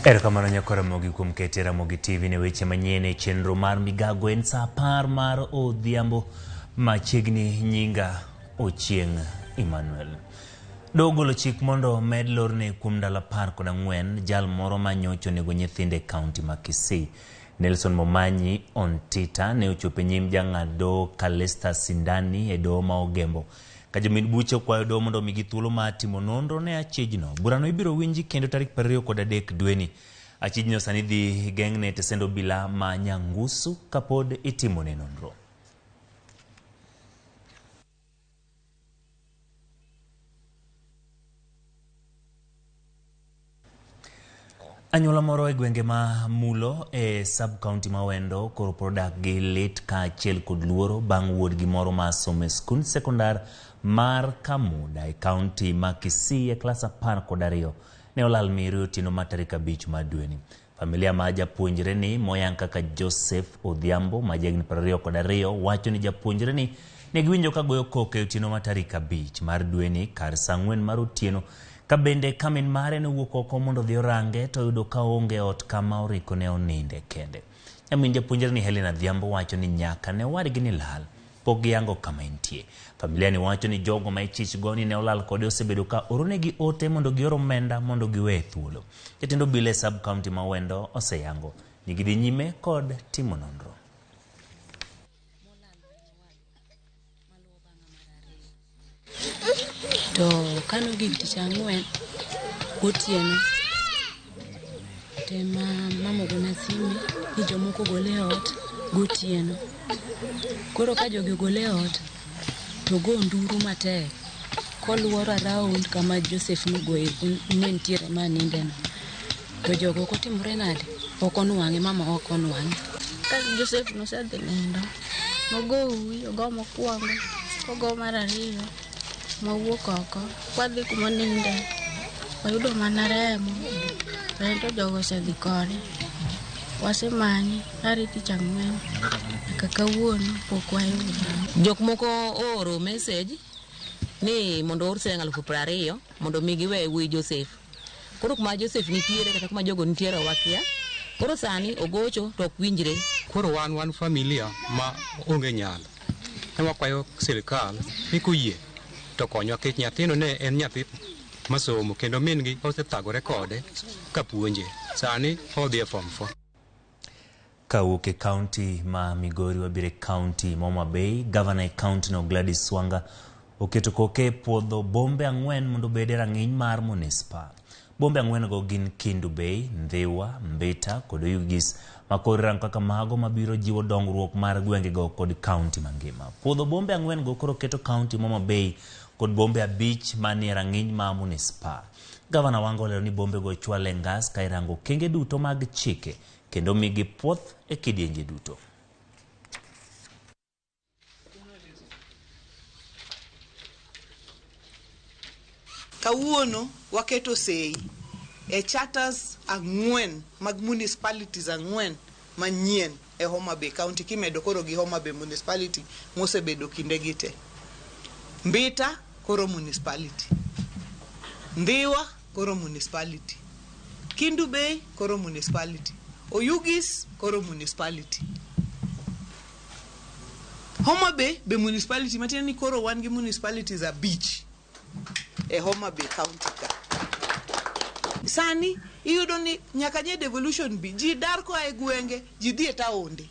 Erokamano nyako Ramogi kuom kete Ramogi TV ne weche manyien e chenro mar migago en saa 10 mar odhiambo machiegni nyinga Ochieng Emmanuel. Dogolo chik mondo med lorne kuom ndalo 14 jal moro manyocho nego nyithinde kaunti ma Kisii. Nelson Momanyi Ontita ne ochopo nyim jang'ado Kalesta Sindani e doho ma Ogembo. Ka jomin buche kwayo doho mondo omigi thuolo mar timo nonro ne achijno. Burano ibiro winji kendo tarik 23 dweni. Achijno sani dhi geng'ne tesend obila ma Nyangusu kapod itimone nonro. Anyuola moro e gwenge ma Mulo e sub-county ma Wendo koro product gi lit ka achiel kod luoro bang' wuodgi moro ma somo e skund sekondar mar Kamuda e kaunti ma Kisii e klas 12 ne olal miero otieno ma tarik 5 mar dweni. Familia ma japuonjre ni moyang kaka Joseph Odhiambo ma jagni 22 wacho ni japuonjre ni ne giwinjo ka goyo koko e otieno ma tarik 5 mar dweni kar saa 4 mar otieno. Ka bende kamin mare ne wuok oko mondo dhi orange to yudo ka onge ot kama oriko ne oninde kende. Nyamin japuonjre ni Helena Adhiambo wacho ni nyaka ne wadgi ni lal pok giyango kama entie. Familia ni wacho ni jogo ma ichich goni ne olal kode osebedo ka oronegi ote mondo gior omenda mondo giwe thuolo. Jatend obila e sub-county ma Wendo oseyango ni gidhi nyime kod timo nonro. To kano gik tich ang'wen gotieno tema mama gona sime ni jomoko gole ot gotieno. Koro ka jogi gole ot to go nduru matek koluoro around kama Joseph nogoye ne ntiere ma nindeno. To jogo kotimore nade ok onwang'e, mama ok onwang'e. Ka Joseph nosedhi nindo nogo uwi ogo mokwongo kogo mar ariyo mawuok oko kwadhi kuma ninde wayudo mana remo to jogo osedhi kode wasemanye ari tich ang'wen kaka wuono pok wayudo. Jok moko oro message ni mondo or siling 20,000 mondo migi we wi Joseph. Koro kuma Joseph nitiere kata kuma jogo nitiere wakia. Koro sani ogocho to ok winjre. Koro wan familia ma onge nyalo. Ne wakwayo sirikal ni kuyie to konyo kech nyathino ne en nyathi masomo kendo min gi osethagore kode ka puonje. Sani odhi e form 4. Kawuok e kaunti ma Migori wabire kaunti ma Homa Bay, Governor e kaunti no Gladys Wanga oketo koke puodho bombe 4 mondo bede rang'iny mar municipal. Bombe 4 go gin Kindu Bay, Ndhiwa, Mbita kod Oyugis makoro rang kaka mago mabiro jiwo dongruok mar gwenge go kod kaunti mangima. Puodho bombe 4 go koro keto kaunti ma Homa Bay kod bombe 5 manie rang'iny ma municipal. Gavana Wanga olero ni bombe go chwale ngas ka irango kenge duto mag chike kendo migi puoth e kidienje duto. Kawuono waketo sei e charters 4 mag municipalities 4 manyien e Homa Bay County kimedo koro gi Homa Bay municipality mosebedo kinde gite. Mbita koro municipality, Ndhiwa koro municipality, Kindu Bay koro municipality, Oyugis koro municipality. Homa Bay be municipality matiende ni koro wan gi municipalities 5 e Homa Bay County ka. Sani iyudo ni nyaka nye devolution bi ji dar ko e gwenge ji dhi e taonde.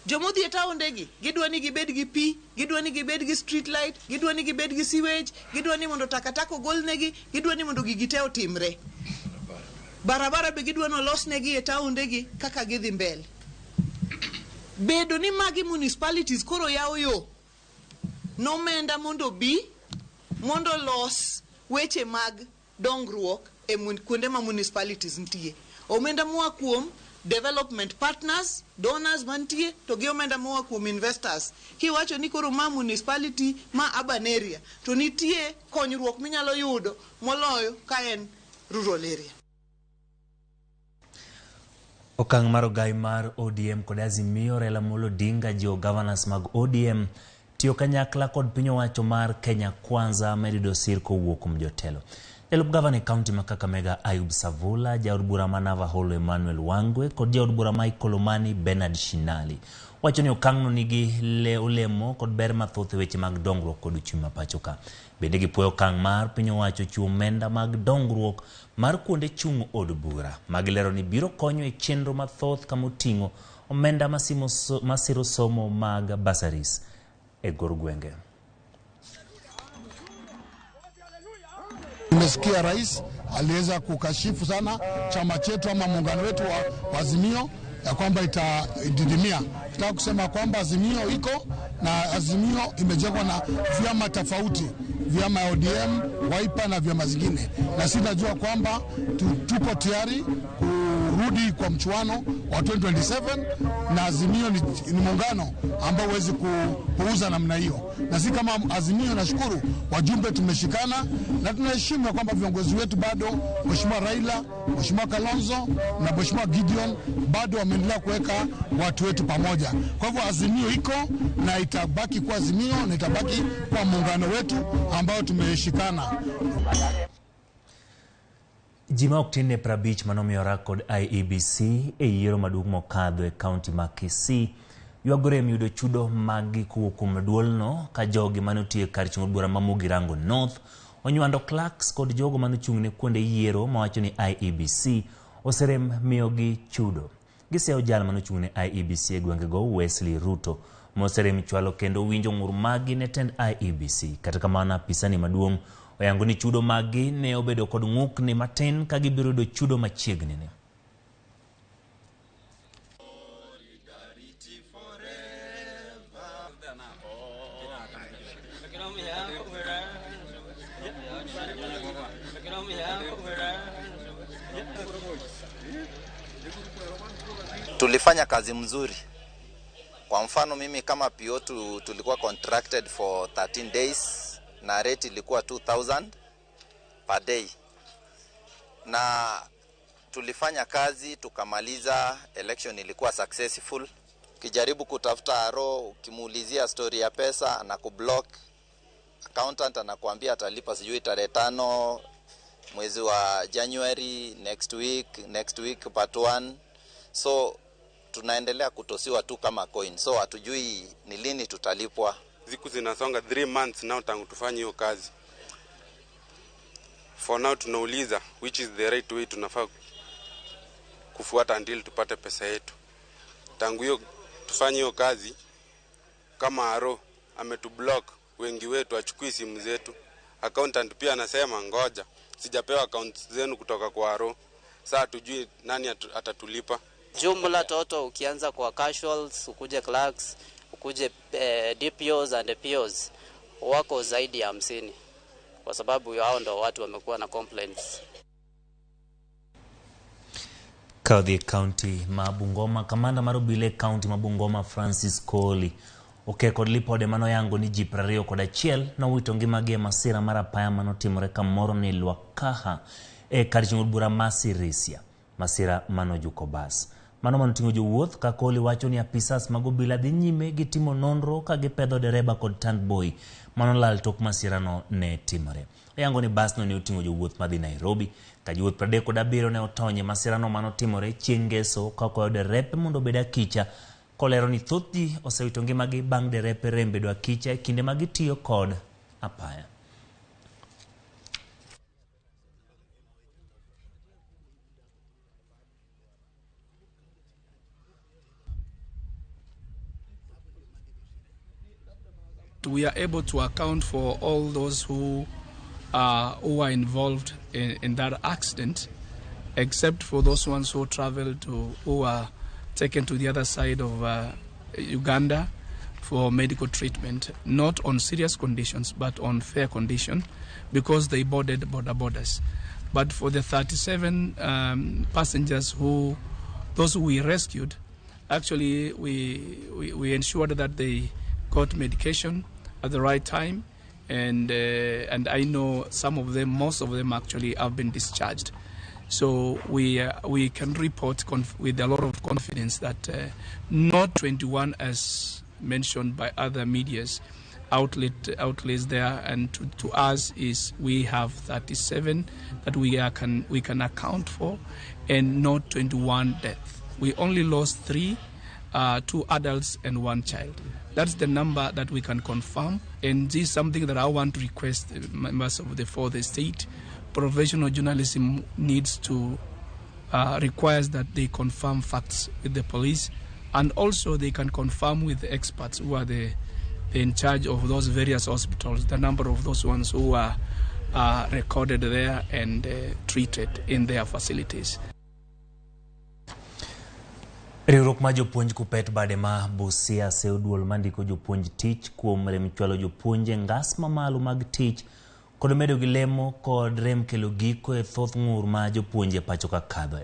Jomo dhi e taonde gi gidwa ni gibed gi pi, gidwa ni gibed gi street light, gidwa ni gibed gi sewage, gidwa ni mondo takataka ogol negi, gidwa ni mondo gigite otimre. Barabara be gidwa no los negi e taonde gi kaka gidhi mbele. Bedo ni magi municipalities koro yawo yo nomenda mondo bi mondo los weche mag dongruok e kuonde ma municipalities ntie. Omenda moa kuom development partners, donors mantie to gi omenda moa kuom investors. Kiwacho ni koro ma municipality ma urban area to nitie konyruok minyalo yudo moloyo ka en rural area. Okang' mar ogai mar ODM kod Azimio Raila Amolo Odinga jo governors mag ODM tiyo kanyakla kod piny owacho mar Kenya Kwanza Merido Sirko wuok kuom jotelo. Jalup Gavana County ma Kakamega Ayub Savula, Jaod Bura ma Navaholo Emmanuel Wangwe kod Jaod Bura ma Ikolomani Bernard Shinali wacho ni okang'no nigi olemo kod ber mathoth weche mag dongruok kod uchumi ma pacho ka. Bende gipuoyo okang' mar piny owacho chiwo omenda mag dongruok mar kuonde chung' od bura magilero ni biro konyo e chenro mathoth kamoting'o omenda masiro somo mag bursaries e gor gwenge. Nimesikia rais aliweza kukashifu sana chama chetu ama muungano wetu wa Azimio ya kwamba itadidimia. Nataka kusema kwamba Azimio iko na Azimio imejengwa na vyama tofauti, vyama ya ODM, Wiper na vyama zingine, na sinajua kwamba tupo tayari kurudi kwa mchuano wa 2027 na Azimio ni muungano ambao huwezi kuuza namna hiyo. Na si kama Azimio, nashukuru wajumbe tumeshikana na tunaheshimu kwamba viongozi wetu bado, Mheshimiwa Raila, Mheshimiwa Kalonzo na Mheshimiwa Gideon bado wameendelea kuweka watu wetu pamoja. Kwa hivyo Azimio iko na itabaki kwa Azimio na itabaki kwa muungano wetu ambao tumeshikana. Jima oktine prabich manomiora kod IEBC e yiero maduong' mokadho e kaunti ma Kisii ywagore miyudo chudo magi kuwuok kuom duolno ka jogi manotiyo kar chung' bura Ramogi Rango North onywando clerks kod jogo manochung'ne kuonde yiero mawacho ni IEBC oserem miyogi chudo. Giseo jal manochung'ne IEBC e gwengego Wesley Ruto moserem chwalo kendo winjo ng'ur magi ne tend IEBC. Kata kamano apisani maduong' oyango ni chudo magi ne obedo kod ng'ukni matin ka gibiro yudo chudo machiegni ni. Tulifanya kazi mzuri. Kwa mfano mimi kama PO tulikuwa contracted for 13 days na rate ilikuwa 2000 per day. Na tulifanya kazi tukamaliza, election ilikuwa successful. Ukijaribu kutafuta aro, ukimuulizia story ya pesa na kublock, accountant anakuambia atalipa sijui tarehe 5 mwezi wa January next week part 1. So tunaendelea kutosiwa tu kama coin. So hatujui ni lini tutalipwa. Ziku zinasonga 3 months now tangu tufanye hiyo kazi. For now tunauliza which is the right way tunafaa kufuata until tupate pesa yetu. Tangu hiyo tufanye hiyo kazi kama aro ametublock, wengi wetu achukui simu zetu. Accountant pia anasema ngoja, sijapewa account zenu kutoka kwa aro. Sasa tujui nani atatulipa. Jumla toto ukianza kwa casuals, ukuje clerks, ukuje DPOs and POs wako zaidi ya 50 kwa sababu hao ndo watu wamekuwa na complaints. Kaudhi County Mabungoma, kamanda marubile County Mabungoma Francis Koli kod lipode mano yango ni ji 20 kod achiel na wito ngimagi masira mar apaya manotimore kamoro ni Lwakaha e kar chung' bura Masirisia, masira manojuko bas. Mano manoting'o jowuoth ka Koli wacho ni apisas mag obila dhi nyime gi timo nonro ka gipedho dereba kod tandboy manolal tok masirano ne timore. Oyango ni basno ne oting'o jowuoth madhi Nairobi ka jowuoth 37 ne otonye masirano manotimore chieng' ngeso ka kwayo derepe mondo obed akicha, kolero ni thoth ji osewito ngimagi bang' derepe rem bedo akicha e kinde ma gitiyo kod apaya. We are able to account for all those who are involved in that accident, except for those ones who traveled who are taken to the other side of Uganda for medical treatment, not on serious conditions, but on fair condition, because they boarded borders. But for the 37 passengers those who we rescued, actually we ensured that they got medication at the right time, and I know most of them actually have been discharged. So we can report with a lot of confidence that not 21 as mentioned by other medias, outlets there, and to us is we have 37 that we can account for, and not 21 deaths. We only lost 3, 2 adults and 1 child. That's the number that we can confirm, and this is something that I want to request members of the fourth estate. Professional journalism needs to requires that they confirm facts with the police, and also they can confirm with the experts who are in charge of those various hospitals, the number of those ones who are recorded there and treated in their facilities. Riwruok ma jopuonj kupet bade ma Busia seuduol mandiko jopuonj tich kuom rem chwalo jopuonje ngas mamalo mag tich kod medo gi lemo kod rem kelo giko e thoth ng'ur ma jopuonje pacho ka kadho.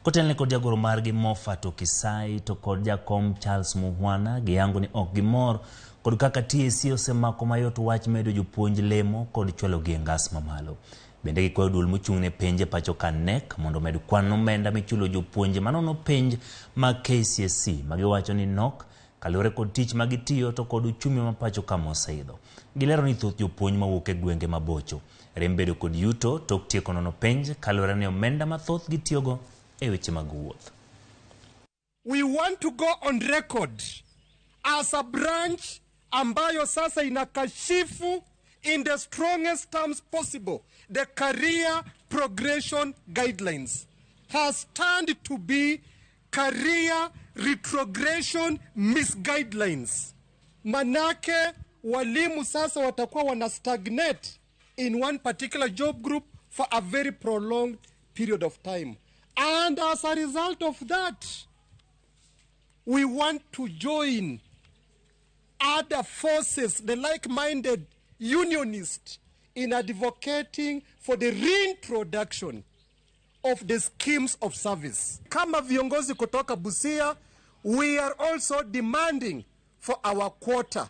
Kotelne kod jagoro margi Moffat Okisai to kod jakom Charles Muhwana giyango ni ok gimor kod kaka TSC osemako mayot wach medo jopuonj lemo kod chwalo gi ngas mamalo. Bende gikwayo duol mochung'ne penje pacho ka NEC mondo med kwan omenda michulo jopuonje manono penj ma KCSE magiwacho ni nok kaluwore kod tich magitiyo to kod uchumi ma pacho ka moseidho. Gilero ni thoth jopuonj mawuok e gwenge mabocho rem bedo kod yuto tok tieko nono penj kaluwore ni omenda mathoth gitiyogo e weche mag wuoth. We want to go on record as a branch ambayo sasa inakashifu in the strongest terms possible the career progression guidelines has turned to be career retrogression misguidelines. Manake walimu sasa watakuwa wana stagnate in one particular job group for a very prolonged period of time. And as a result of that, we want to join other forces, the like-minded unionists, in advocating for the reintroduction of the schemes of service. Kama viongozi kutoka Busia, we are also demanding for our quota.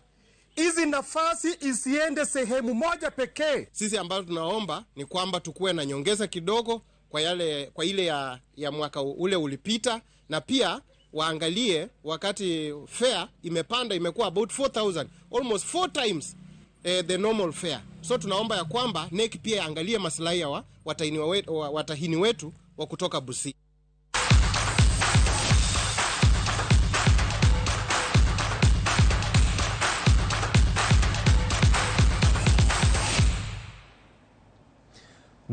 Hizi nafasi isiende sehemu moja pekee. Sisi ambalo tunaomba ni kwamba tukuwe na nyongeza kidogo kwa ile ya mwaka ule ulipita, na pia waangalie wakati fare imepanda, imekuwa about 4,000, almost 4 times the normal fare. So tunaomba ya kwamba NEC pia angalie maslahi ya watahini wetu wa kutoka Busia.